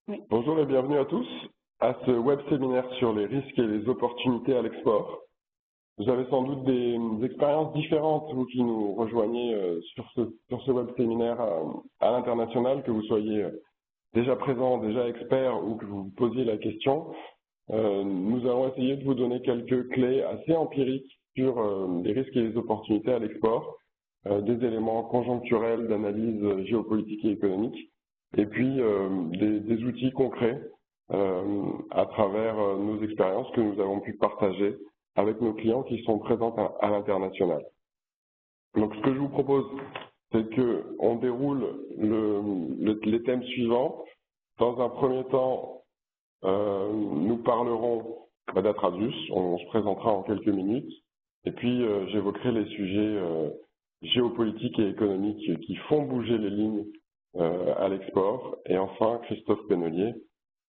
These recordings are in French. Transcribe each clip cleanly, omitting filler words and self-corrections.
Oui. Bonjour et bienvenue à tous à ce web séminaire sur les risques et les opportunités à l'export. Vous avez sans doute des expériences différentes, vous qui nous rejoignez sur ce web séminaire à l'international, que vous soyez déjà présent, déjà expert ou que vous vous posiez la question. Nous allons essayer de vous donner quelques clés assez empiriques sur les risques et les opportunités à l'export, des éléments conjoncturels d'analyse géopolitique et économique, et puis des outils concrets à travers nos expériences que nous avons pu partager avec nos clients qui sont présents à l'international. Donc ce que je vous propose, c'est qu'on déroule les thèmes suivants. Dans un premier temps, nous parlerons d'Atradius, on se présentera en quelques minutes, et puis j'évoquerai les sujets géopolitiques et économiques qui font bouger les lignes à l'export. Et enfin, Christophe Pennelier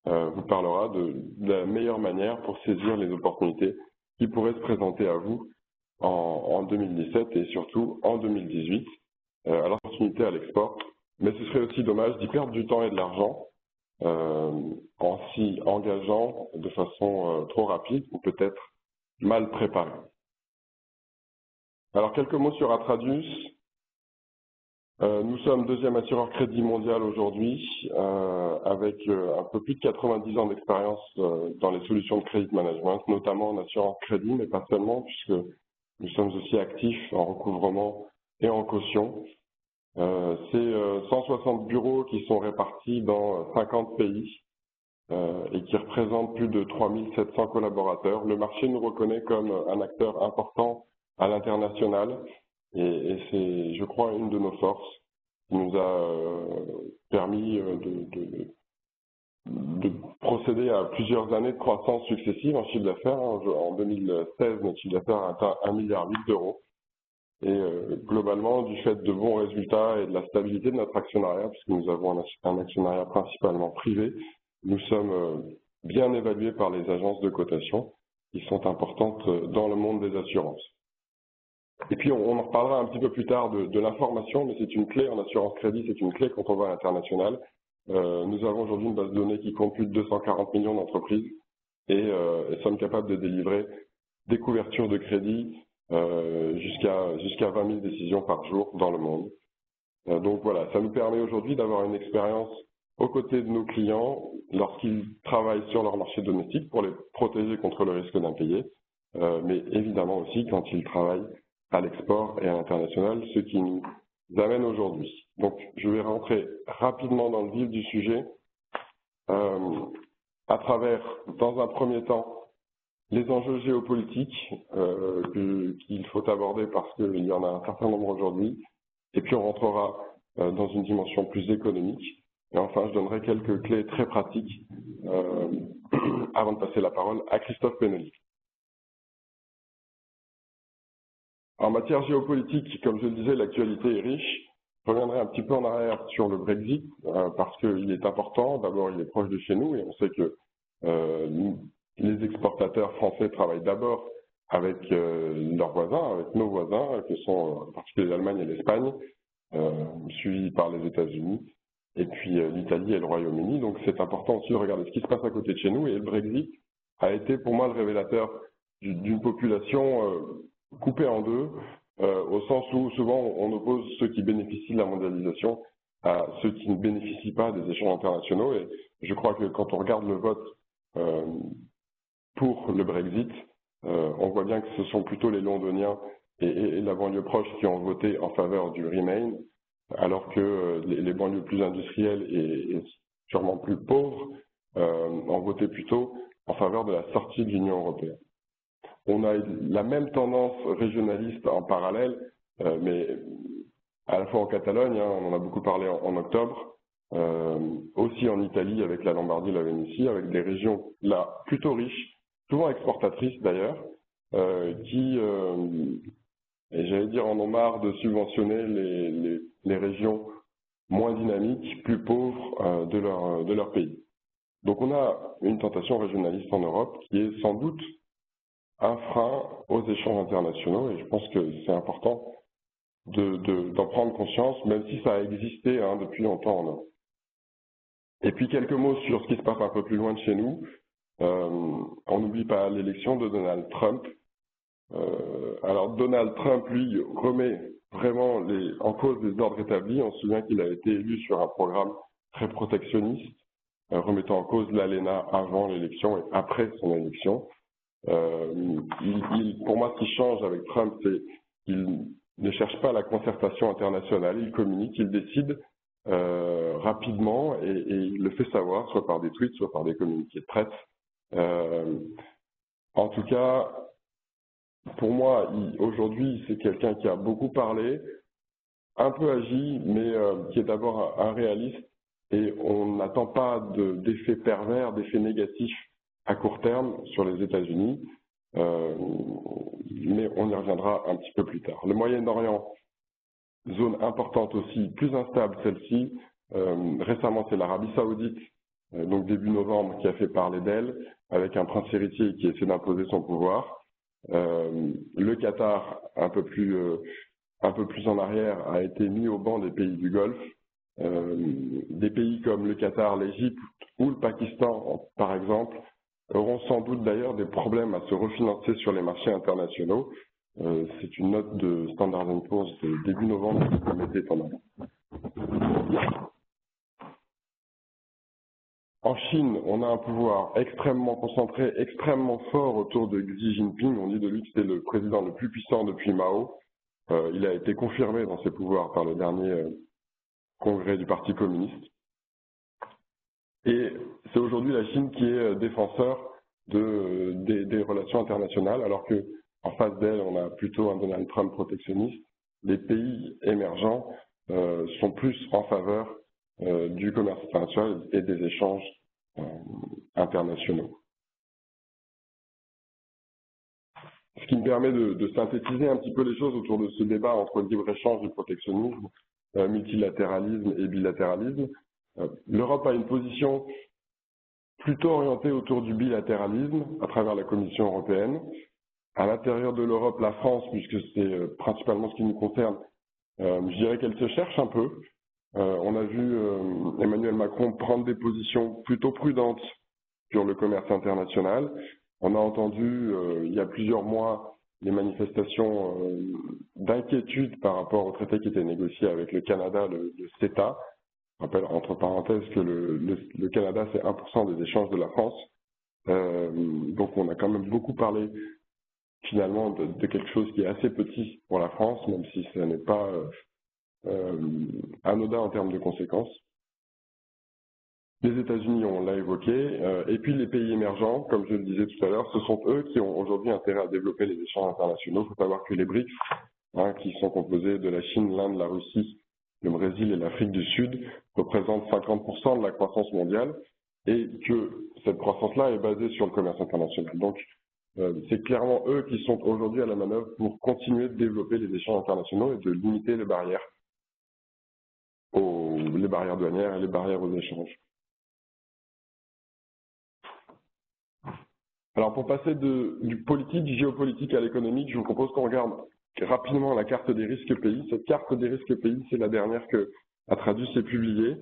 vous parlera de la meilleure manière pour saisir les opportunités qui pourraient se présenter à vous en 2017 et surtout en 2018 à l'opportunité à l'export. Mais ce serait aussi dommage d'y perdre du temps et de l'argent en s'y engageant de façon trop rapide ou peut-être mal préparée. Alors quelques mots sur Atradius. Nous sommes deuxième assureur crédit mondial aujourd'hui, avec un peu plus de 90 ans d'expérience dans les solutions de credit management, notamment en assurance crédit, mais pas seulement, puisque nous sommes aussi actifs en recouvrement et en caution. C'est 160 bureaux qui sont répartis dans 50 pays et qui représentent plus de 3700 collaborateurs. Le marché nous reconnaît comme un acteur important à l'international et c'est, je crois, une de nos forces qui nous a permis de procéder à plusieurs années de croissance successive en chiffre d'affaires. En 2016, notre chiffre d'affaires a atteint 1,8 milliard d'euros. Et globalement, du fait de bons résultats et de la stabilité de notre actionnariat, puisque nous avons un actionnariat principalement privé, nous sommes bien évalués par les agences de cotation qui sont importantes dans le monde des assurances. Et puis on en reparlera un petit peu plus tard de l'information, mais c'est une clé en assurance crédit, c'est une clé quand on va à l'international. Nous avons aujourd'hui une base de données qui compte plus de 240 millions d'entreprises et sommes capables de délivrer des couvertures de crédit jusqu'à 20 000 décisions par jour dans le monde. Donc voilà, ça nous permet aujourd'hui d'avoir une expérience aux côtés de nos clients lorsqu'ils travaillent sur leur marché domestique pour les protéger contre le risque d'impayé, mais évidemment aussi quand ils travaillent à l'export et à l'international, ce qui nous amène aujourd'hui. Donc je vais rentrer rapidement dans le vif du sujet à travers, dans un premier temps, les enjeux géopolitiques qu'il faut aborder parce qu'il y en a un certain nombre aujourd'hui, et puis on rentrera dans une dimension plus économique. Et enfin, je donnerai quelques clés très pratiques avant de passer la parole à Christophe Pennelier. En matière géopolitique, comme je le disais, l'actualité est riche. Je reviendrai un petit peu en arrière sur le Brexit parce qu'il est important. D'abord, il est proche de chez nous et on sait que les exportateurs français travaillent d'abord avec leurs voisins, avec nos voisins, que sont en particulier l'Allemagne et l'Espagne, suivis par les États-Unis, et puis l'Italie et le Royaume-Uni. Donc c'est important aussi de regarder ce qui se passe à côté de chez nous. Et le Brexit a été pour moi le révélateur d'une population coupée en deux, au sens où souvent on oppose ceux qui bénéficient de la mondialisation à ceux qui ne bénéficient pas des échanges internationaux. Et je crois que quand on regarde le vote pour le Brexit, on voit bien que ce sont plutôt les Londoniens et la banlieue proche qui ont voté en faveur du Remain, alors que les banlieues plus industrielles et sûrement plus pauvres ont voté plutôt en faveur de la sortie de l'Union européenne. On a la même tendance régionaliste en parallèle, mais à la fois en Catalogne, on en a beaucoup parlé en octobre, aussi en Italie avec la Lombardie et la Vénétie, avec des régions là plutôt riches, souvent exportatrices d'ailleurs, qui, et j'allais dire, en ont marre de subventionner les régions moins dynamiques, plus pauvres de leur pays. Donc on a une tentation régionaliste en Europe qui est sans doute un frein aux échanges internationaux et je pense que c'est important d'en prendre conscience, même si ça a existé depuis longtemps en Europe. Et puis quelques mots sur ce qui se passe un peu plus loin de chez nous. On n'oublie pas l'élection de Donald Trump. Alors Donald Trump, lui, remet vraiment en cause les ordres établis. On se souvient qu'il a été élu sur un programme très protectionniste, remettant en cause l'ALENA avant l'élection et après son élection. Pour moi, ce qui change avec Trump, c'est qu'il ne cherche pas la concertation internationale, il communique, il décide rapidement et il le fait savoir, soit par des tweets, soit par des communiqués de presse. En tout cas, pour moi, aujourd'hui, c'est quelqu'un qui a beaucoup parlé, un peu agi, mais qui est d'abord un réaliste et on n'attend pas d'effets pervers, d'effets négatifs à court terme sur les États-Unis, mais on y reviendra un petit peu plus tard. Le Moyen-Orient, zone importante aussi, plus instable celle-ci. Récemment, c'est l'Arabie Saoudite, donc début novembre, qui a fait parler d'elle, avec un prince héritier qui essaie d'imposer son pouvoir. Le Qatar, un peu plus en arrière, a été mis au banc des pays du Golfe. Des pays comme le Qatar, l'Égypte ou le Pakistan, par exemple, auront sans doute d'ailleurs des problèmes à se refinancer sur les marchés internationaux. C'est une note de Standard & Poor's de début novembre qui le mettait en avant. En Chine, on a un pouvoir extrêmement concentré, extrêmement fort autour de Xi Jinping. On dit de lui que c'est le président le plus puissant depuis Mao. Il a été confirmé dans ses pouvoirs par le dernier congrès du Parti communiste. Et c'est aujourd'hui la Chine qui est défenseur des relations internationales, alors qu'en face d'elle, on a plutôt un Donald Trump protectionniste. Les pays émergents sont plus en faveur du commerce international et des échanges internationaux. Ce qui me permet de synthétiser un petit peu les choses autour de ce débat entre le libre-échange et le protectionnisme, multilatéralisme et bilatéralisme. L'Europe a une position plutôt orientée autour du bilatéralisme à travers la Commission européenne. À l'intérieur de l'Europe, la France, puisque c'est principalement ce qui nous concerne, je dirais qu'elle se cherche un peu. On a vu Emmanuel Macron prendre des positions plutôt prudentes sur le commerce international. On a entendu il y a plusieurs mois les manifestations d'inquiétude par rapport au traité qui était négocié avec le Canada, le CETA. Je rappelle entre parenthèses que le Canada, c'est 1% des échanges de la France. Donc on a quand même beaucoup parlé finalement de quelque chose qui est assez petit pour la France, même si ce n'est pas anodin en termes de conséquences. Les États-Unis, on l'a évoqué, et puis les pays émergents, comme je le disais tout à l'heure, ce sont eux qui ont aujourd'hui intérêt à développer les échanges internationaux. Il faut savoir que les BRICS, qui sont composés de la Chine, l'Inde, la Russie, le Brésil et l'Afrique du Sud, représentent 50% de la croissance mondiale et que cette croissance-là est basée sur le commerce international. Donc, c'est clairement eux qui sont aujourd'hui à la manœuvre pour continuer de développer les échanges internationaux et de limiter les barrières douanières et les barrières aux échanges. Alors pour passer du politique, du géopolitique à l'économique, je vous propose qu'on regarde rapidement la carte des risques pays. Cette carte des risques pays, c'est la dernière que Atradus est publiée.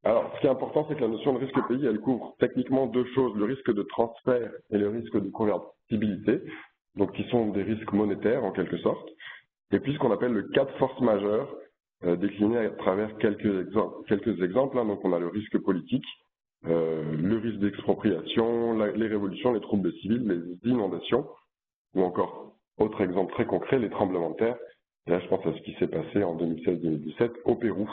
Alors ce qui est important, c'est que la notion de risque pays, elle couvre techniquement deux choses, le risque de transfert et le risque de convertibilité, donc qui sont des risques monétaires en quelque sorte, et puis ce qu'on appelle le cas de force majeure, décliné à travers quelques exemples. Donc on a le risque politique, le risque d'expropriation, les révolutions, les troubles civils, les inondations, ou encore, autre exemple très concret, les tremblements de terre. Et là, je pense à ce qui s'est passé en 2016-2017 au Pérou,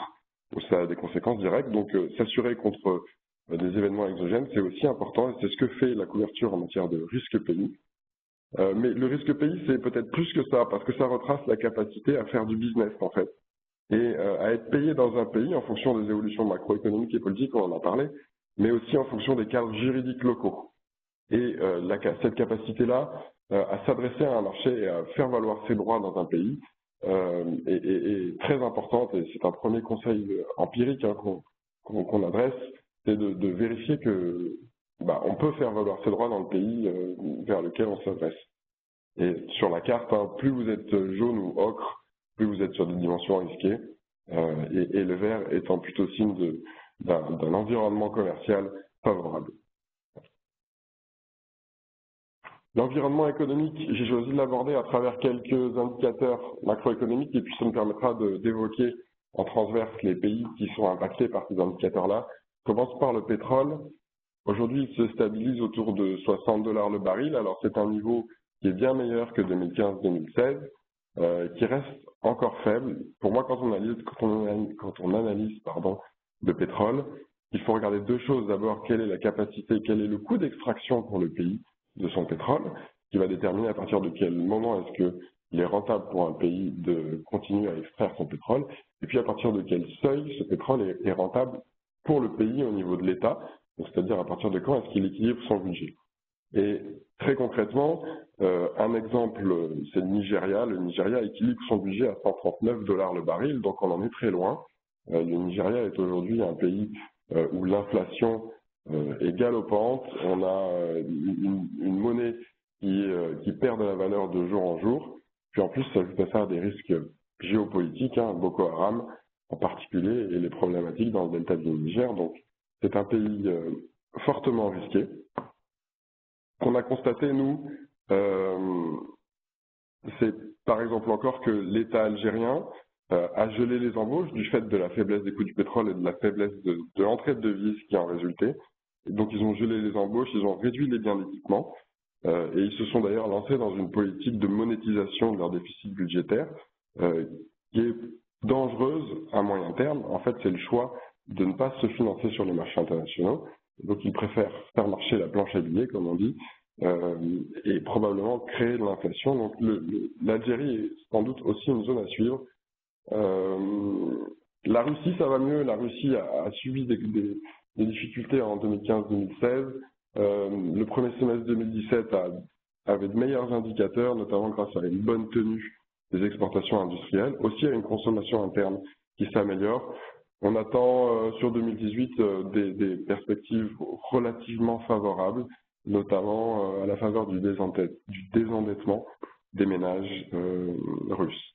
où ça a des conséquences directes. Donc, s'assurer contre des événements exogènes, c'est aussi important, et c'est ce que fait la couverture en matière de risque pays. Mais le risque pays, c'est peut-être plus que ça, parce que ça retrace la capacité à faire du business, en fait, et à être payé dans un pays en fonction des évolutions macroéconomiques et politiques, on en a parlé, mais aussi en fonction des cadres juridiques locaux. Et cette capacité-là à s'adresser à un marché et à faire valoir ses droits dans un pays est très importante, et c'est un premier conseil empirique qu'on adresse, c'est de vérifier que on peut faire valoir ses droits dans le pays vers lequel on s'adresse. Et sur la carte, plus vous êtes jaune ou ocre, plus vous êtes sur des dimensions risquées, et le vert étant plutôt signe d'un environnement commercial favorable. L'environnement économique, j'ai choisi de l'aborder à travers quelques indicateurs macroéconomiques et puis ça me permettra d'évoquer en transverse les pays qui sont impactés par ces indicateurs-là. Je commence par le pétrole. Aujourd'hui, il se stabilise autour de 60 $ le baril. Alors c'est un niveau qui est bien meilleur que 2015-2016, qui reste encore faible. Pour moi, quand on analyse le pétrole, il faut regarder deux choses. D'abord, quelle est la capacité, quel est le coût d'extraction pour le pays de son pétrole, qui va déterminer à partir de quel moment est-ce qu'il est rentable pour un pays de continuer à extraire son pétrole, et puis à partir de quel seuil ce pétrole est rentable pour le pays au niveau de l'État, c'est-à-dire à partir de quand est-ce qu'il équilibre son budget. Et très concrètement, un exemple, c'est le Nigeria. Le Nigeria équilibre son budget à 139 $ le baril, donc on en est très loin. Le Nigeria est aujourd'hui un pays où l'inflation est galopante. On a une monnaie qui perd de la valeur de jour en jour. Puis en plus, s'ajoute à ça des risques géopolitiques, Boko Haram en particulier, et les problématiques dans le delta du Niger. Donc c'est un pays fortement risqué. Qu'on a constaté, nous, c'est par exemple encore que l'État algérien a gelé les embauches du fait de la faiblesse des coûts du pétrole et de la faiblesse de l'entrée de devises qui en résultait. Et donc ils ont gelé les embauches, ils ont réduit les biens d'équipement et ils se sont d'ailleurs lancés dans une politique de monétisation de leur déficit budgétaire qui est dangereuse à moyen terme. En fait, c'est le choix de ne pas se financer sur les marchés internationaux. Donc ils préfèrent faire marcher la planche à billets, comme on dit, et probablement créer de l'inflation. Donc l'Algérie est sans doute aussi une zone à suivre. La Russie, ça va mieux. La Russie a subi des difficultés en 2015-2016. Le premier semestre 2017 avait de meilleurs indicateurs, notamment grâce à une bonne tenue des exportations industrielles, aussi à une consommation interne qui s'améliore. On attend sur 2018 des perspectives relativement favorables, notamment à la faveur du désendettement des ménages russes.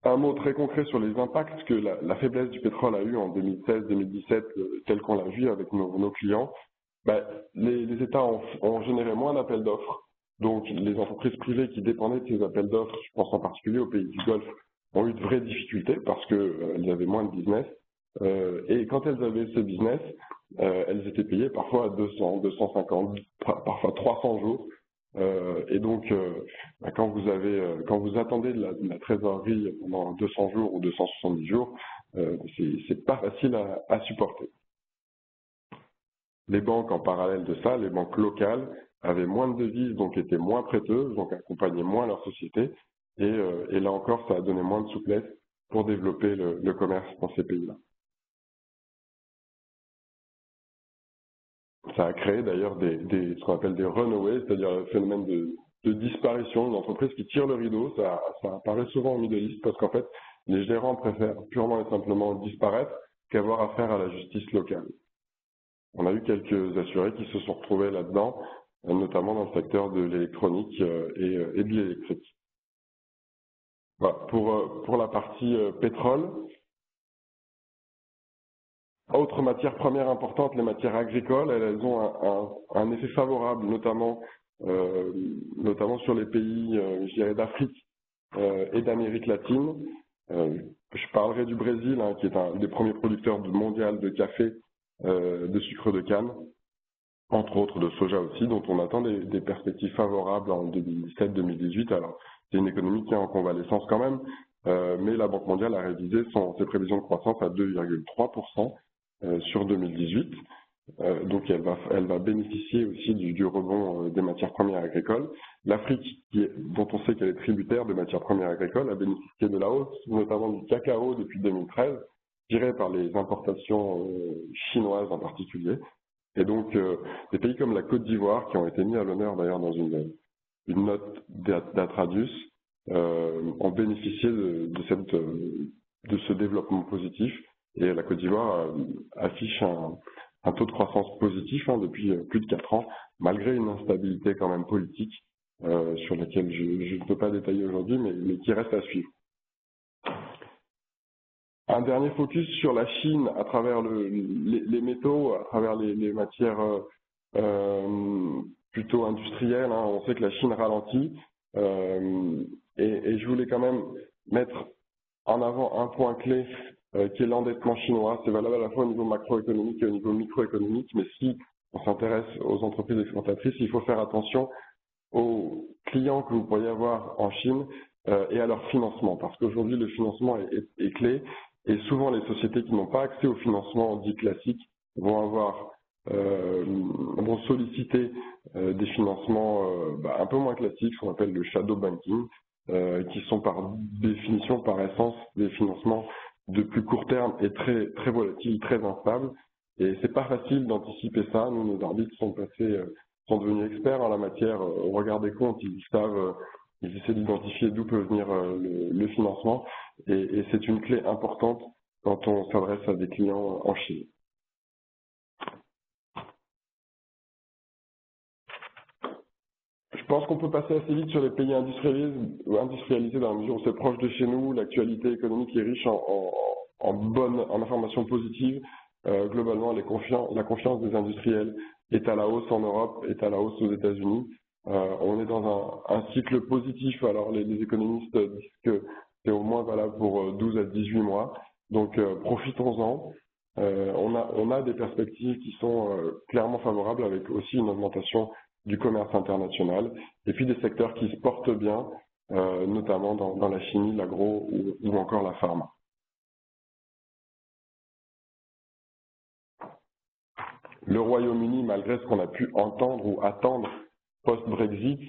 Un mot très concret sur les impacts que la faiblesse du pétrole a eu en 2016-2017, tel qu'on l'a vu avec nos clients. Les États ont généré moins d'appels d'offres. Donc les entreprises privées qui dépendaient de ces appels d'offres, je pense en particulier aux pays du Golfe, ont eu de vraies difficultés parce qu'elles avaient moins de business. Et quand elles avaient ce business, elles étaient payées parfois à 200, 250, parfois 300 jours. Et donc, quand vous attendez de la trésorerie pendant 200 jours ou 270 jours, c'est pas facile à supporter. Les banques, en parallèle de ça, les banques locales, avaient moins de devises, donc étaient moins prêteuses, donc accompagnaient moins leur société. Et là encore, ça a donné moins de souplesse pour développer le commerce dans ces pays-là. Ça a créé d'ailleurs ce qu'on appelle des runaways, c'est-à-dire le phénomène de disparition, une entreprise qui tire le rideau. Ça apparaît souvent au Middle East parce qu'en fait, les gérants préfèrent purement et simplement disparaître qu'avoir affaire à la justice locale. On a eu quelques assurés qui se sont retrouvés là-dedans, notamment dans le secteur de l'électronique et de l'électrique. Voilà, pour la partie pétrole. Autre matière première importante, les matières agricoles, elles ont un effet favorable, notamment sur les pays, je dirais, d'Afrique et d'Amérique latine. Je parlerai du Brésil, qui est un des premiers producteurs mondial de café, de sucre de canne, entre autres de soja aussi, dont on attend des perspectives favorables en 2017-2018. Alors, c'est une économie qui est en convalescence quand même, mais la Banque mondiale a révisé ses prévisions de croissance à 2,3% sur 2018. Donc elle va bénéficier aussi du rebond des matières premières agricoles. L'Afrique, dont on sait qu'elle est tributaire de matières premières agricoles, a bénéficié de la hausse, notamment du cacao depuis 2013, tirée par les importations chinoises en particulier. Et donc des pays comme la Côte d'Ivoire, qui ont été mis à l'honneur d'ailleurs dans une note d'Atradius, ont bénéficié de ce développement positif. Et la Côte d'Ivoire affiche un taux de croissance positif depuis plus de 4 ans, malgré une instabilité quand même politique sur laquelle je ne peux pas détailler aujourd'hui, mais qui reste à suivre. Un dernier focus sur la Chine à travers les métaux, à travers les matières plutôt industrielles. Hein. On sait que la Chine ralentit et je voulais quand même mettre en avant un point clé qui est l'endettement chinois. C'est valable à la fois au niveau macroéconomique et au niveau microéconomique, mais si on s'intéresse aux entreprises exportatrices, il faut faire attention aux clients que vous pourriez avoir en Chine et à leur financement, parce qu'aujourd'hui le financement est clé et souvent les sociétés qui n'ont pas accès au financement dit classique vont solliciter des financements un peu moins classiques, ce qu'on appelle le shadow banking, qui sont par définition, par essence, des financements de plus court terme et très très volatiles, très instables. Et c'est pas facile d'anticiper ça. Nous, nos arbitres sont devenus experts en la matière. Au regard des comptes, ils savent, ils essaient d'identifier d'où peut venir le financement. Et c'est une clé importante quand on s'adresse à des clients en Chine. Je pense qu'on peut passer assez vite sur les pays industrialisés dans la mesure où c'est proche de chez nous. L'actualité économique est riche en informations positives. Globalement, la confiance des industriels est à la hausse en Europe, est à la hausse aux États-Unis. On est dans un cycle positif. Alors, les économistes disent que c'est au moins valable pour 12 à 18 mois. Donc, profitons-en. On a des perspectives qui sont clairement favorables avec aussi une augmentation du commerce international et puis des secteurs qui se portent bien, notamment dans la chimie, l'agro ou encore la pharma. Le Royaume-Uni, malgré ce qu'on a pu entendre ou attendre post-Brexit,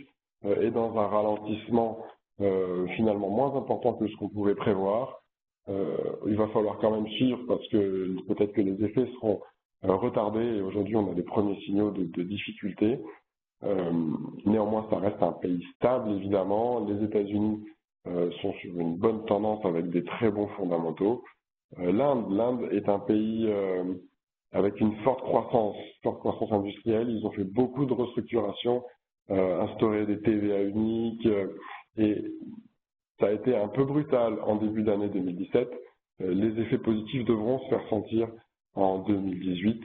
est dans un ralentissement finalement moins important que ce qu'on pouvait prévoir. Il va falloir quand même suivre parce que peut-être que les effets seront retardés et aujourd'hui on a des premiers signaux de difficultés. Néanmoins, ça reste un pays stable, évidemment. Les États-Unis sont sur une bonne tendance avec des très bons fondamentaux. L'Inde est un pays avec une forte croissance industrielle. Ils ont fait beaucoup de restructurations, instauré des TVA uniques et ça a été un peu brutal en début d'année 2017. Les effets positifs devront se faire sentir en 2018.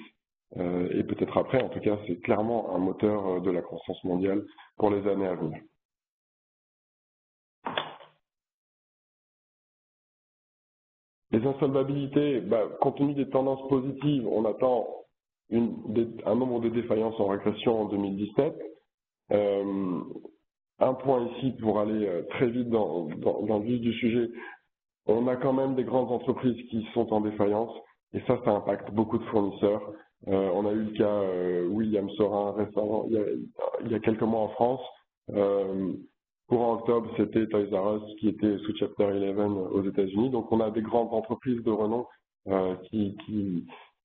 Et peut-être après, en tout cas, c'est clairement un moteur de la croissance mondiale pour les années à venir. Les insolvabilités, compte tenu des tendances positives, on attend un nombre de défaillances en régression en 2017. Un point ici pour aller très vite dans le vif du sujet, on a quand même des grandes entreprises qui sont en défaillance et ça impacte beaucoup de fournisseurs. On a eu le cas William Sorin récemment, il y a quelques mois en France. Courant octobre, c'était Toys R Us qui était sous Chapter 11 aux États-Unis. Donc on a des grandes entreprises de renom qui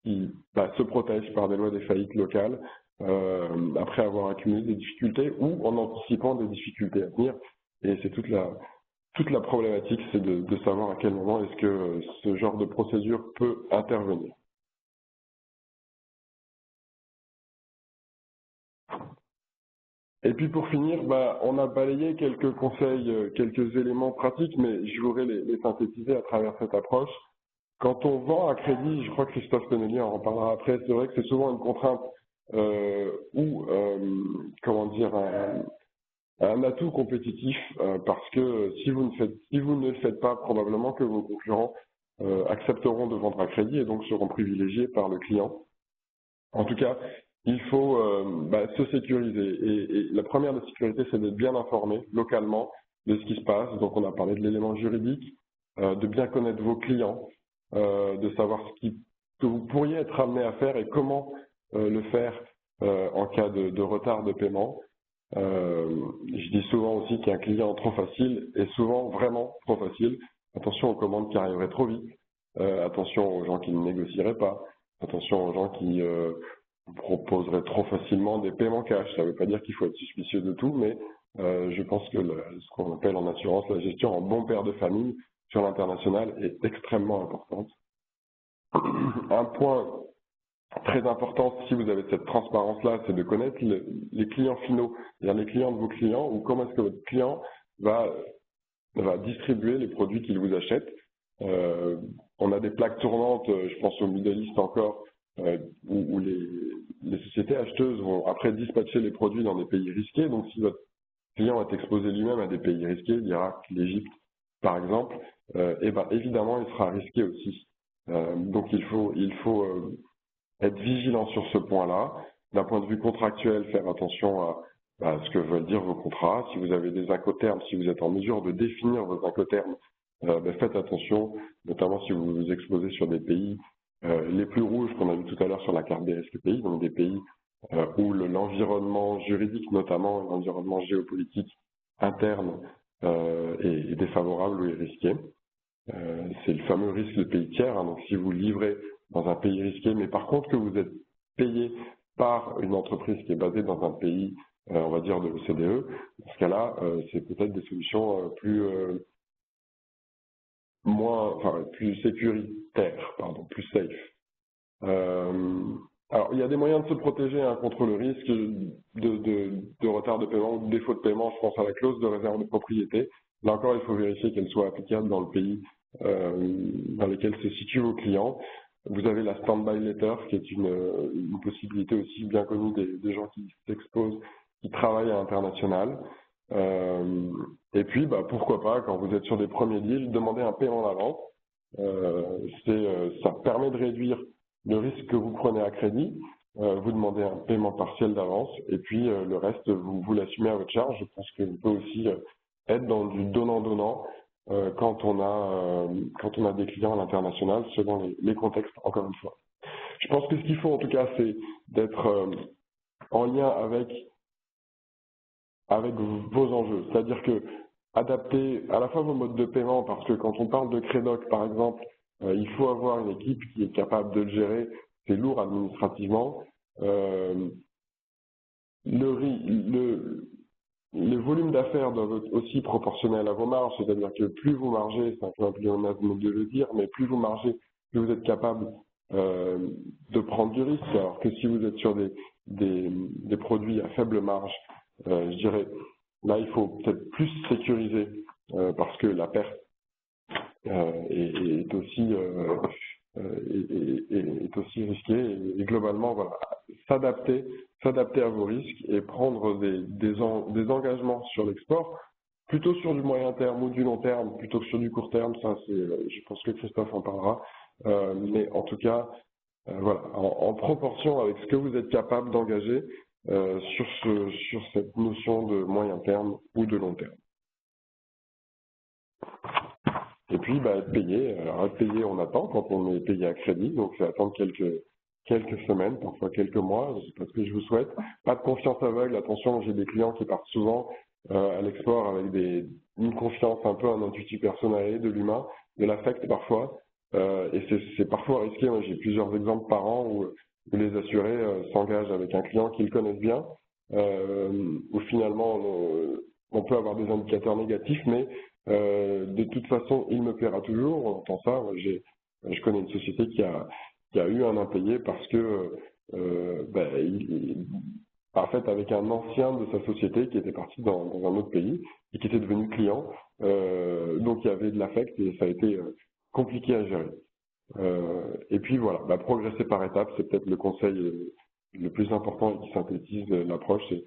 se protègent par des lois des faillites locales après avoir accumulé des difficultés ou en anticipant des difficultés à venir. Et c'est toute la problématique, c'est de savoir à quel moment est-ce que ce genre de procédure peut intervenir. Et puis pour finir, on a balayé quelques conseils, quelques éléments pratiques, mais je voudrais les synthétiser à travers cette approche. Quand on vend à crédit, je crois que Christophe Penelier en reparlera après, c'est vrai que c'est souvent une contrainte un atout compétitif parce que si vous ne le faites pas, probablement que vos concurrents accepteront de vendre à crédit et donc seront privilégiés par le client. En tout cas, il faut se sécuriser. Et la première de sécurité, c'est d'être bien informé localement de ce qui se passe. Donc, on a parlé de l'élément juridique, de bien connaître vos clients, de savoir que vous pourriez être amené à faire et comment le faire en cas de retard de paiement. Je dis souvent aussi qu'un client trop facile est souvent vraiment trop facile. Attention aux commandes qui arriveraient trop vite. Attention aux gens qui ne négocieraient pas. Attention aux gens qui proposerait trop facilement des paiements cash. Ça ne veut pas dire qu'il faut être suspicieux de tout, mais je pense que ce qu'on appelle en assurance la gestion en bon père de famille sur l'international est extrêmement importante. Un point très important, si vous avez cette transparence-là, c'est de connaître les clients finaux, c'est-à-dire les clients de vos clients, ou comment est-ce que votre client va distribuer les produits qu'il vous achète. on a des plaques tournantes, je pense au Middle East encore, où les sociétés acheteuses vont après dispatcher les produits dans des pays risqués. Donc si votre client est exposé lui-même à des pays risqués, l'Irak, l'Égypte par exemple, et ben évidemment il sera risqué aussi. Donc il faut être vigilant sur ce point-là. D'un point de vue contractuel, faire attention à ce que veulent dire vos contrats. Si vous avez des incoterms, si vous êtes en mesure de définir vos incoterms, faites attention, notamment si vous vous exposez sur des pays les plus rouges qu'on a vu tout à l'heure sur la carte des risques pays, donc des pays où l'environnement juridique, notamment l'environnement géopolitique interne est défavorable ou est risqué. C'est le fameux risque de pays tiers, hein, donc si vous livrez dans un pays risqué, mais par contre que vous êtes payé par une entreprise qui est basée dans un pays, on va dire de l'OCDE, dans ce cas-là, c'est peut-être des solutions plus sécuritaires, plus safe. Alors, il y a des moyens de se protéger contre le risque de retard de paiement ou de défaut de paiement. Je pense à la clause de réserve de propriété. Là encore, il faut vérifier qu'elle soit applicable dans le pays dans lequel se situent vos clients. Vous avez la stand-by letter, qui est une possibilité aussi bien connue des gens qui s'exposent, qui travaillent à l'international. Et puis, pourquoi pas, quand vous êtes sur des premiers deals, demander un paiement d'avance. Ça permet de réduire le risque que vous prenez à crédit. Vous demandez un paiement partiel d'avance et puis le reste, vous l'assumez à votre charge. Je pense que vous pouvez aussi être dans du donnant-donnant quand on a des clients à l'international, selon les contextes, encore une fois. Je pense que ce qu'il faut en tout cas, c'est d'être en lien avec vos enjeux. C'est-à-dire que adapter à la fois vos modes de paiement, parce que quand on parle de Credoc, par exemple, il faut avoir une équipe qui est capable de le gérer. C'est lourd administrativement. Les volumes d'affaires doivent être aussi proportionnels à vos marges, c'est-à-dire que plus vous margez, c'est un peu un pléonasme de le dire, mais plus vous margez, plus vous êtes capable de prendre du risque. Alors que si vous êtes sur des produits à faible marge, je dirais, là il faut peut-être plus sécuriser parce que la perte est aussi risquée et globalement voilà, s'adapter à vos risques et prendre des engagements sur l'export, plutôt sur du moyen terme ou du long terme, plutôt que sur du court terme. Ça, je pense que Christophe en parlera. Mais en tout cas, voilà, en proportion avec ce que vous êtes capable d'engager sur cette notion de moyen terme ou de long terme. Et puis, être payé. Alors, être payé, on attend quand on est payé à crédit, donc c'est attendre quelques semaines, parfois quelques mois, c'est pas ce que je vous souhaite. Pas de confiance aveugle, attention, j'ai des clients qui partent souvent à l'export avec une confiance un peu en intuitu personnel, de l'humain, de l'affect parfois, et c'est parfois risqué. Moi, j'ai plusieurs exemples par an où les assurés s'engagent avec un client qu'ils connaissent bien, où finalement on peut avoir des indicateurs négatifs, mais de toute façon, il me paiera toujours. On entend ça. Je connais une société qui a eu un impayé parce que, en fait, avec un ancien de sa société qui était parti dans un autre pays et qui était devenu client, donc il y avait de l'affect et ça a été compliqué à gérer. Et puis voilà, progresser par étapes, c'est peut-être le conseil le plus important et qui synthétise l'approche, c'est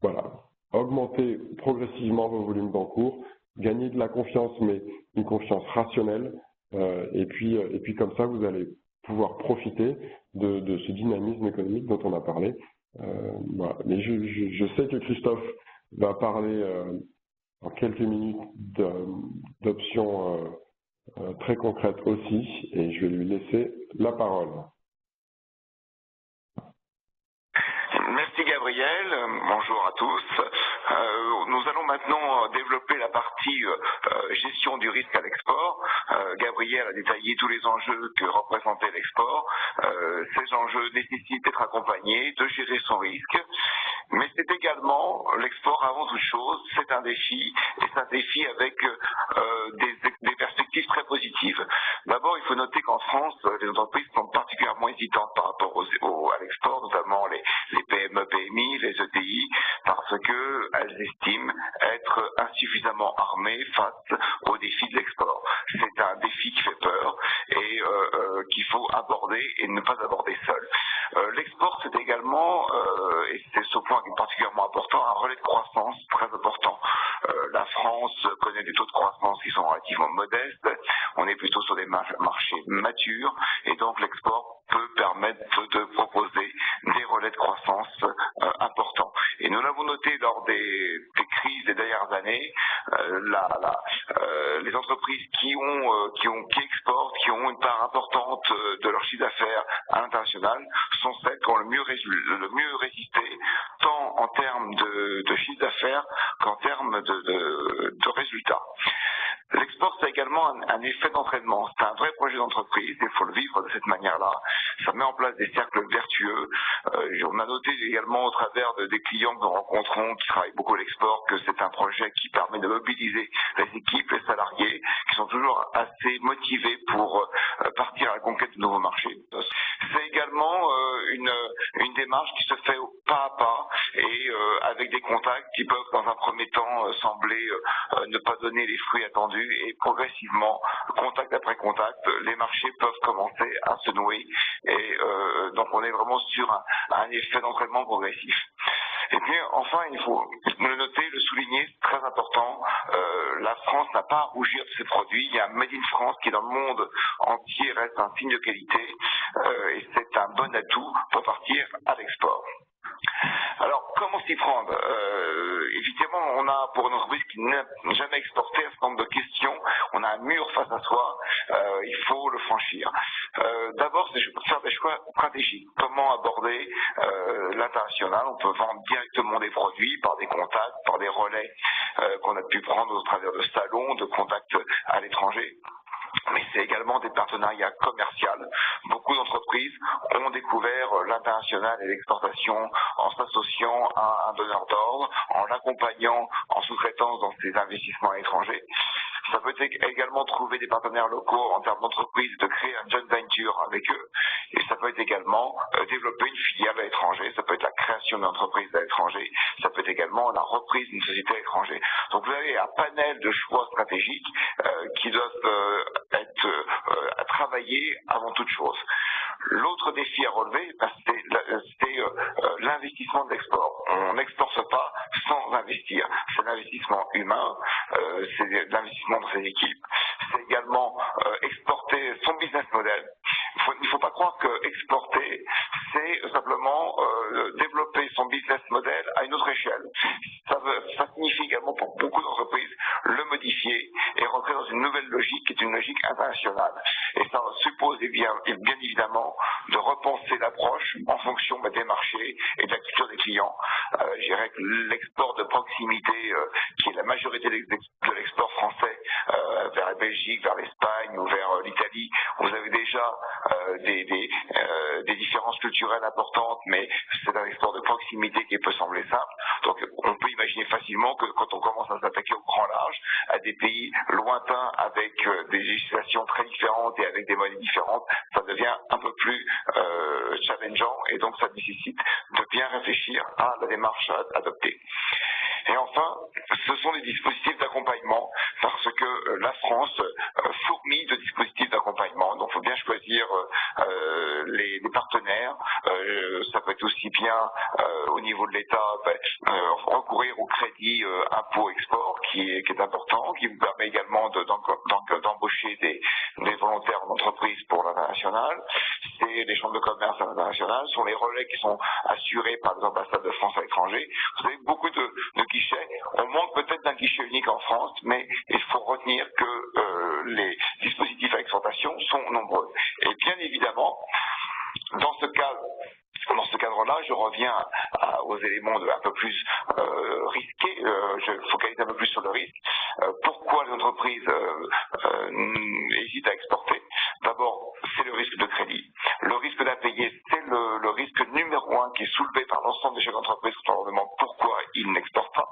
voilà, augmenter progressivement vos volumes d'encours, gagner de la confiance, mais une confiance rationnelle, et puis comme ça, vous allez pouvoir profiter de ce dynamisme économique dont on a parlé. Voilà. Mais je sais que Christophe va parler en quelques minutes d'options très concrètes aussi, et je vais lui laisser la parole. Merci Gabriel, bonjour à tous. Nous allons maintenant développer la partie gestion du risque à l'export. Gabriel a détaillé tous les enjeux que représentait l'export. Ces enjeux nécessitent d'être accompagnés, de gérer son risque. Mais c'est également, l'export avant toute chose, c'est un défi, et c'est un défi avec des perspectives perspectives très positives. D'abord, il faut noter qu'en France, les entreprises sont particulièrement hésitantes par rapport à l'export, notamment les PME, PMI, les ETI, parce qu'elles estiment être insuffisamment armées face aux défis de l'export. C'est un défi qui fait peur et qu'il faut aborder et ne pas aborder seul. L'export, c'est également, et c'est ce point qui est particulièrement important, un relais de croissance très important. La France connaît des taux de croissance qui sont relativement modestes, on est plutôt sur des marchés matures, et donc l'export peut permettre de proposer des relais de croissance importants. Et nous l'avons noté lors des crises des dernières années, les entreprises qui exportent, qui ont une part importante de leur chiffre d'affaires à l'international, sont celles qui ont le mieux résisté, tant en termes de chiffre d'affaires qu'en termes de résultats. L'export, c'est également un effet d'entraînement. C'est un vrai projet d'entreprise, il faut le vivre de cette manière-là. Ça met en place des cercles vertueux. On a noté également au travers des clients que nous rencontrons qui travaillent beaucoup à l'export que c'est un projet qui permet de mobiliser les équipes, les salariés, qui sont toujours assez motivés pour partir à la conquête de nouveaux marchés. C'est également une démarche qui se fait pas à pas et avec des contacts qui peuvent dans un premier temps sembler ne pas donner les fruits attendus, et progressivement, contact après contact, les marchés peuvent commencer à se nouer et donc on est vraiment sur un effet d'entraînement progressif. Et puis enfin, il faut le noter, le souligner, c'est très important, la France n'a pas à rougir de ses produits, il y a un Made in France qui dans le monde entier reste un signe de qualité et c'est un bon atout pour partir à l'export. Alors, comment s'y prendre évidemment, on a, pour une entreprise qui n'a jamais exporté, un certain nombre de questions, on a un mur face à soi, il faut le franchir. D'abord, c'est faire des choix stratégiques. Comment aborder l'international? On peut vendre directement des produits par des contacts, par des relais qu'on a pu prendre au travers de salons, de contacts à l'étranger. Mais c'est également des partenariats commerciaux. Beaucoup d'entreprises ont découvert l'international et l'exportation en s'associant à un donneur d'ordre, en l'accompagnant en sous-traitance dans ses investissements à l'étranger. Ça peut être également trouver des partenaires locaux en termes d'entreprise, de créer un joint venture avec eux. Et ça peut être également développer une filiale à l'étranger, ça peut être la création d'une entreprise à l'étranger, ça peut être également la reprise d'une société à l'étranger. Donc vous avez un panel de choix stratégiques qui doivent être à travailler avant toute chose. L'autre défi à relever, c'est l'investissement de l'export. On n'exporte pas sans investir. C'est l'investissement humain, c'est l'investissement dans ses équipes, c'est également exporter son business model. Il ne faut pas croire que exporter, c'est simplement développer son business model à une autre échelle. Ça signifie également pour beaucoup d'entreprises le modifier et rentrer dans une nouvelle logique qui est une logique internationale. Et ça suppose bien évidemment de repenser l'approche en fonction des marchés et de la culture des clients. Je dirais que l'export de proximité, qui est la majorité de l'export français vers la Belgique, vers l'Espagne ou vers l'Italie, vous avez déjà des différences culturelles importantes, mais c'est un export de proximité qui peut sembler simple. Donc on peut imaginer facilement que quand on commence à s'attaquer au grand large, à des pays lointains avec des législations très différentes et avec des monnaies différentes, ça devient un peu plus challengeant et donc ça nécessite de bien réfléchir à la démarche à adopter. Et enfin, ce sont des dispositifs d'accompagnement parce que la France fourmille de dispositifs d'accompagnement. Donc il faut bien choisir les partenaires. Ça peut être aussi bien au niveau de l'État recourir au crédit impôt-export qui est important, qui vous permet également d'embaucher des volontaires en entreprise pour l'international. C'est les chambres de commerce à l'international, ce sont les relais qui sont assurés par les ambassades de France à l'étranger. Vous avez beaucoup de guichets. On manque peut-être d'un guichet unique en France, mais il faut retenir que les dispositifs à exportation sont nombreux. Et bien évidemment, dans ce cadre-là, je reviens aux éléments un peu plus risqués, je focalise un peu plus sur le risque. Pourquoi les entreprises hésitent à exporter? D'abord, c'est le risque de crédit. Le risque d'impayé, c'est le risque numéro 1 qui est soulevé par l'ensemble des chefs d'entreprise quand on leur demande pourquoi ils n'exportent pas.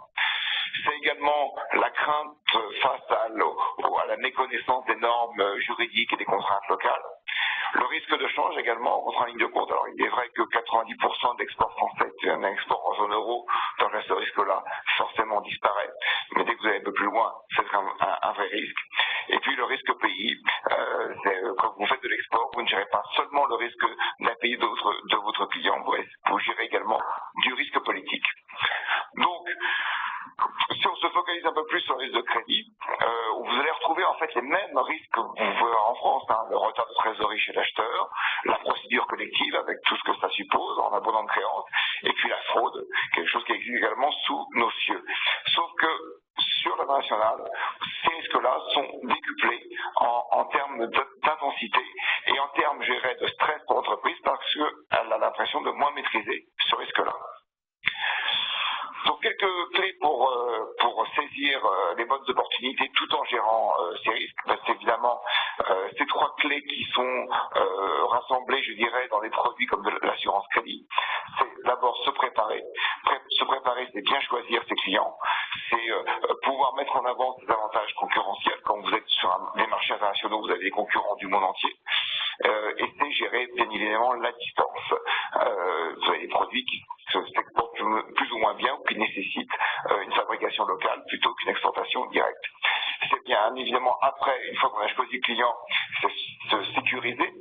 C'est également la crainte face à la méconnaissance des normes contraintes locales. Le risque de change également rentre en ligne de compte. Alors il est vrai que 90% de l'export français est un export en zone euro, donc là ce risque-là forcément disparaît. Mais dès que vous allez un peu plus loin, c'est un vrai risque. Et puis le risque pays, quand vous faites de l'export, vous ne gérez pas seulement le risque d'un pays de votre client, vous gérez également du risque politique. Donc, si on se focalise un peu plus sur le risque de crédit, vous allez retrouver en fait les mêmes risques que vous pouvez avoir en France, hein, le retard de trésorerie chez l'acheteur, la procédure collective avec tout ce que ça suppose en abondant de créances, et puis la fraude, quelque chose qui existe également sous nos cieux. Sauf que sur l'international, ces risques-là sont décuplés en termes d'intensité et en termes, je dirais, de stress pour l'entreprise parce qu'elle a l'impression de moins maîtriser ce risque-là. Donc quelques clés pour saisir les bonnes opportunités tout en gérant ces risques. C'est évidemment ces trois clés qui sont rassemblées, je dirais, dans des produits comme de l'assurance crédit. C'est d'abord se préparer. Se préparer, c'est bien choisir ses clients. C'est pouvoir mettre en avant ses avantages concurrentiels. Quand vous êtes sur des marchés internationaux, vous avez des concurrents du monde entier. Et c'est gérer bien évidemment la distance. Vous avez des produits qui s'exportent plus ou moins bien ou qui nécessitent une fabrication locale plutôt qu'une exportation directe. C'est bien évidemment après, une fois qu'on a choisi le client, c'est se sécuriser.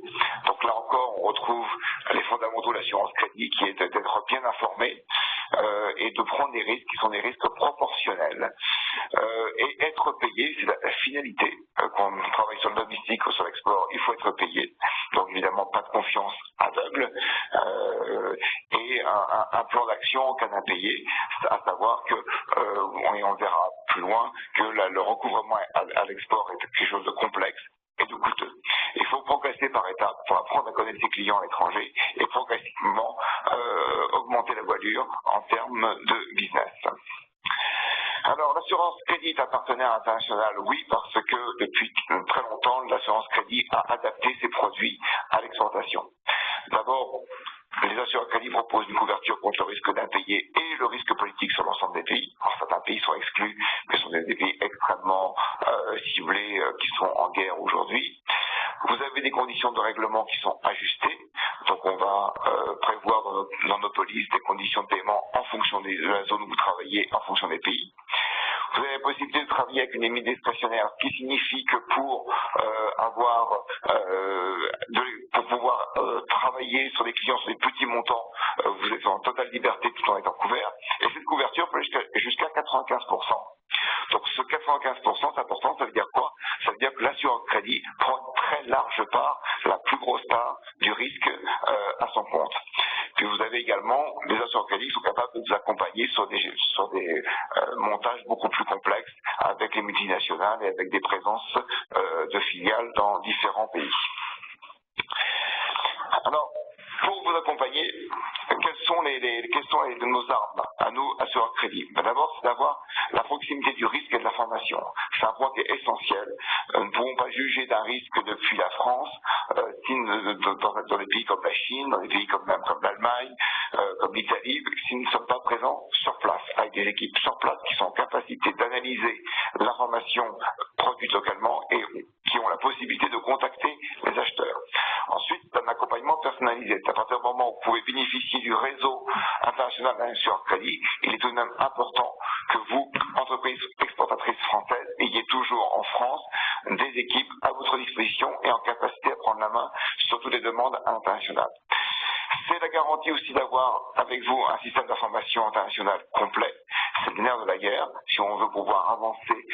Donc là encore, on retrouve les fondamentaux de l'assurance crédit qui est d'être bien informé et de prendre des risques qui sont des risques proportionnels. Et être payé, c'est la finalité. Quand on travaille sur le domestique ou sur l'export, il faut être payé. Donc évidemment, pas de confiance aveugle et un plan d'action en cas d'impayé, à savoir que, et on verra plus loin, que le recouvrement à l'export est quelque chose de complexe et de coûteux. Il faut progresser par étapes pour apprendre à connaître ses clients à l'étranger et progressivement augmenter la voilure en termes de business. Alors, l'assurance crédit est un partenaire international, oui, parce que depuis très longtemps, l'assurance crédit a adapté ses produits à l'exportation. D'abord, les assureurs crédit proposent une couverture contre le risque d'impayé et le risque politique sur l'ensemble des pays. Alors, certains pays sont exclus, mais ce sont des pays extrêmement ciblés qui sont en guerre aujourd'hui. Vous avez des conditions de règlement qui sont ajustées. Donc on va prévoir dans nos polices des conditions de paiement en fonction de la zone où vous travaillez, en fonction des pays. Vous avez la possibilité de travailler avec une limite discrétionnaire, ce qui signifie que pour pouvoir travailler sur des clients sur des petits montants, vous êtes en totale liberté tout en étant couvert. Et cette couverture peut jusqu'à 95%. Donc ce 95%, c'est important, ça veut dire quoi? Ça veut dire que l'assurance crédit prend une très large part, la plus grosse part du risque à son compte. Puis vous avez également des assureurs crédit qui sont capables de vous accompagner sur des montages beaucoup plus complexes avec les multinationales et avec des présences de filiales dans différents pays. Alors, pour vous accompagner, quelles sont nos armes à nous, assureurs crédit? D'abord, c'est d'avoir la proximité du risque et de la formation. C'est un point qui est essentiel. Nous ne pouvons pas juger d'un risque depuis la France, dans des pays comme la Chine, dans des pays comme l'Allemagne, comme l'Italie, si nous ne sommes pas présents sur place, avec des équipes sur place qui sont en capacité d'analyser l'information produite localement et qui ont la possibilité de contacter les acheteurs. Ensuite, un accompagnement personnalisé. À partir du moment où vous pouvez bénéficier du réseau international d'assurance crédit, il est tout de même important que vous, entreprise exportatrice française, ayez toujours en France des équipes à votre disposition et en capacité à prendre la main sur toutes les demandes internationales. C'est la garantie aussi d'avoir avec vous un système d'information international complet. C'est le nerf de la guerre. Si on veut pouvoir avancer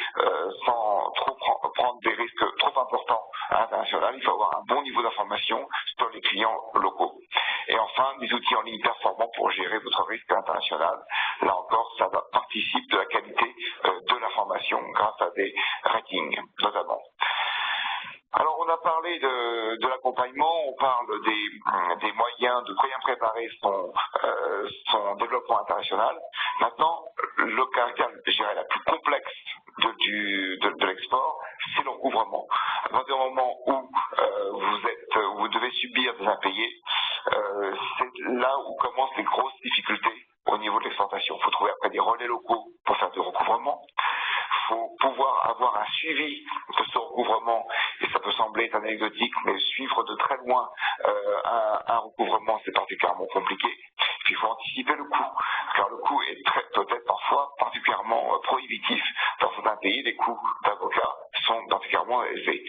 sans trop prendre des risques trop importants à l'international, il faut avoir un bon niveau d'information sur les clients locaux. Et enfin, des outils en ligne performants pour gérer votre risque international. Là encore, ça participe de la qualité de l'information grâce à des ratings, notamment. Alors, on a parlé de l'accompagnement, on parle des moyens de bien préparer son développement international. Maintenant, le caractère, je dirais, la plus complexe de l'export, c'est l'encouvrement. À partir du moment où vous devez subir des impayés, c'est là où commencent les grosses difficultés au niveau de l'exportation. Il faut trouver après des relais locaux pour faire du recouvrement. Il faut pouvoir avoir un suivi de ce recouvrement, et ça peut sembler être anecdotique, mais suivre de très loin un recouvrement, c'est particulièrement compliqué. Puis il faut anticiper le coût, car le coût est peut-être parfois particulièrement prohibitif. Dans certains pays, les coûts d'avocats sont particulièrement élevés.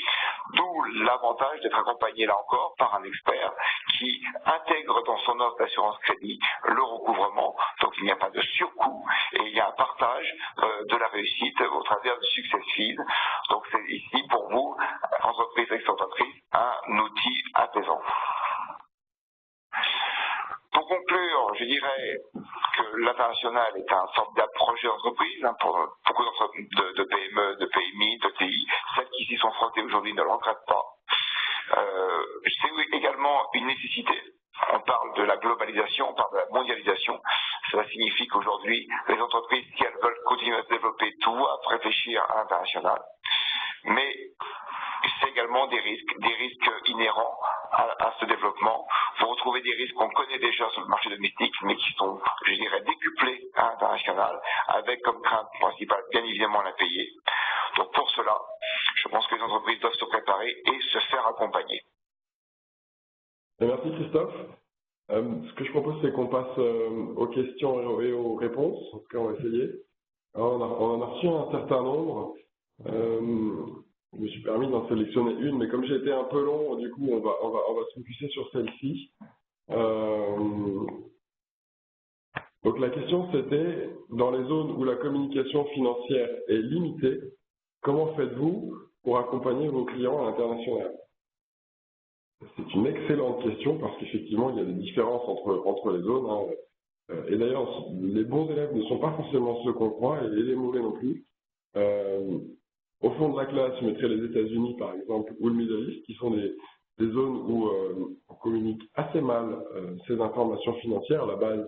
D'où l'avantage d'être accompagné là encore par un expert qui intègre dans son offre d'assurance crédit le recouvrement. Donc il n'y a pas de surcoût et il y a un partage de la réussite au travers du success feed. Donc c'est ici pour vous, entreprise ex-entreprise, un outil apaisant. Pour conclure, je dirais que l'international est un formidable projet d'entreprise pour beaucoup de PME, de PMI, de TI. Celles qui s'y sont frottées aujourd'hui ne le regrettent pas. C'est également une nécessité. On parle de la globalisation, on parle de la mondialisation. Cela signifie qu'aujourd'hui, les entreprises, si elles veulent continuer à se développer, doivent réfléchir à l'international. Mais c'est également des risques inhérents à ce développement. Vous retrouvez des risques qu'on connaît déjà sur le marché domestique, mais qui sont, je dirais, décuplés à l'international, avec comme crainte principale, bien évidemment, l'impayé. Donc pour cela, je pense que les entreprises doivent se préparer et se faire accompagner. Merci Christophe. Ce que je propose, c'est qu'on passe aux questions et aux réponses. En tout cas, on va essayer. Alors, on en a reçu un certain nombre. Je me suis permis d'en sélectionner une, mais comme j'ai été un peu long, du coup, on va se focuser sur celle-ci. Donc la question, c'était, dans les zones où la communication financière est limitée, comment faites-vous pour accompagner vos clients à l'international? C'est une excellente question parce qu'effectivement, il y a des différences entre les zones. Hein. Et d'ailleurs, les bons élèves ne sont pas forcément ceux qu'on croit et les mauvais non plus. Au fond de la classe, je mettrais les États-Unis, par exemple, ou le Middle East, qui sont des zones où on communique assez mal ces informations financières. La base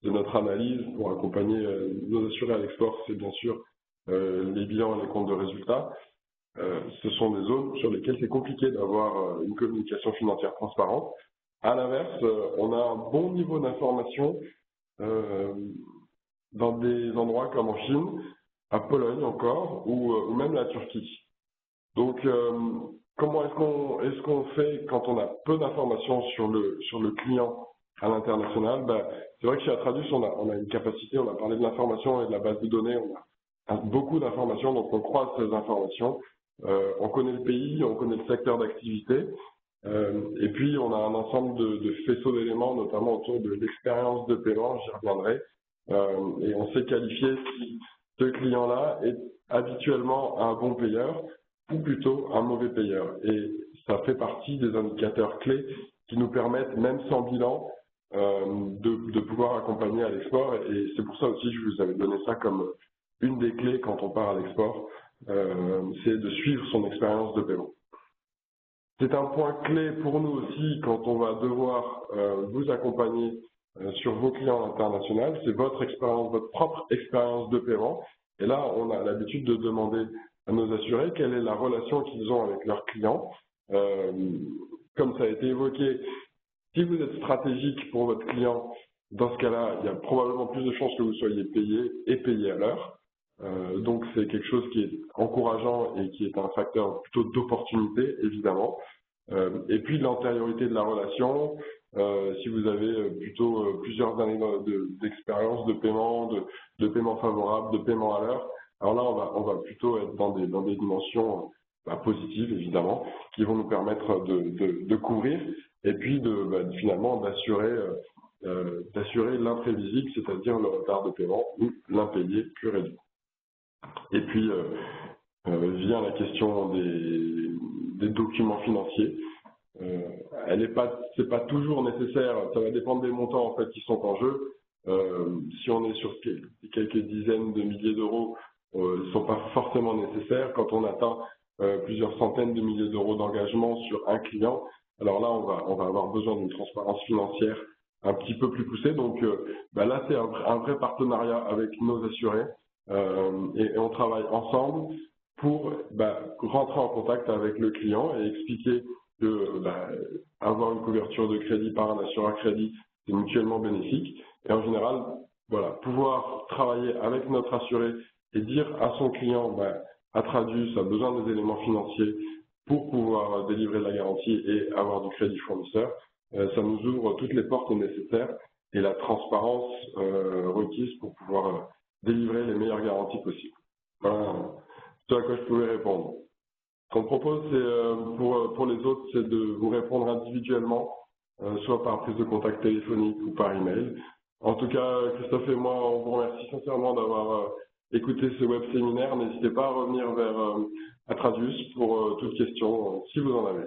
de notre analyse pour accompagner nos assurés à l'export, c'est bien sûr les bilans et les comptes de résultats. Ce sont des zones sur lesquelles c'est compliqué d'avoir une communication financière transparente. À l'inverse, on a un bon niveau d'information dans des endroits comme en Chine, à Pologne encore, ou même la Turquie. Donc, comment est-ce qu'on fait quand on a peu d'informations sur le client à l'international? C'est vrai que chez Atradus, on a une capacité, on a parlé de l'information et de la base de données, on a beaucoup d'informations, donc on croise ces informations. On connaît le pays, on connaît le secteur d'activité, et puis on a un ensemble de faisceaux d'éléments, notamment autour de l'expérience de paiement, j'y reviendrai, et on sait qualifier si ce client-là est habituellement un bon payeur ou plutôt un mauvais payeur. Et ça fait partie des indicateurs clés qui nous permettent, même sans bilan, de pouvoir accompagner à l'export. Et c'est pour ça aussi que je vous avais donné ça comme une des clés quand on part à l'export, c'est de suivre son expérience de paiement. C'est un point clé pour nous aussi quand on va devoir vous accompagner sur vos clients internationaux, c'est votre expérience, votre propre expérience de paiement. Et là, on a l'habitude de demander à nos assurés quelle est la relation qu'ils ont avec leurs clients. Comme ça a été évoqué, si vous êtes stratégique pour votre client, dans ce cas-là, il y a probablement plus de chances que vous soyez payé et payé à l'heure. Donc c'est quelque chose qui est encourageant et qui est un facteur plutôt d'opportunité, évidemment. Et puis l'antériorité de la relation, si vous avez plutôt plusieurs années d'expérience de paiement, de paiement favorable, de paiement à l'heure, alors là on va plutôt être dans des dimensions positives, évidemment, qui vont nous permettre de couvrir et puis finalement d'assurer l'imprévisible, c'est-à-dire le retard de paiement ou l'impayé pur et dur. Et puis vient la question des documents financiers. C'est pas toujours nécessaire, ça va dépendre des montants en fait qui sont en jeu. Si on est sur quelques dizaines de milliers d'euros, ils ne sont pas forcément nécessaires. Quand on atteint plusieurs centaines de milliers d'euros d'engagement sur un client, alors là on va avoir besoin d'une transparence financière un petit peu plus poussée. Donc là c'est un vrai partenariat avec nos assurés et on travaille ensemble pour rentrer en contact avec le client et expliquer que avoir une couverture de crédit par un assureur crédit, c'est mutuellement bénéfique. Et en général, voilà, pouvoir travailler avec notre assuré et dire à son client, Atradius a besoin des éléments financiers pour pouvoir délivrer de la garantie et avoir du crédit fournisseur, ça nous ouvre toutes les portes nécessaires et la transparence requise pour pouvoir délivrer les meilleures garanties possibles. Voilà ce à quoi je pouvais répondre. Ce qu'on propose, c'est pour les autres, c'est de vous répondre individuellement, soit par prise de contact téléphonique ou par email. En tout cas, Christophe et moi, on vous remercie sincèrement d'avoir écouté ce web séminaire. N'hésitez pas à revenir vers Atradius pour toute question, si vous en avez.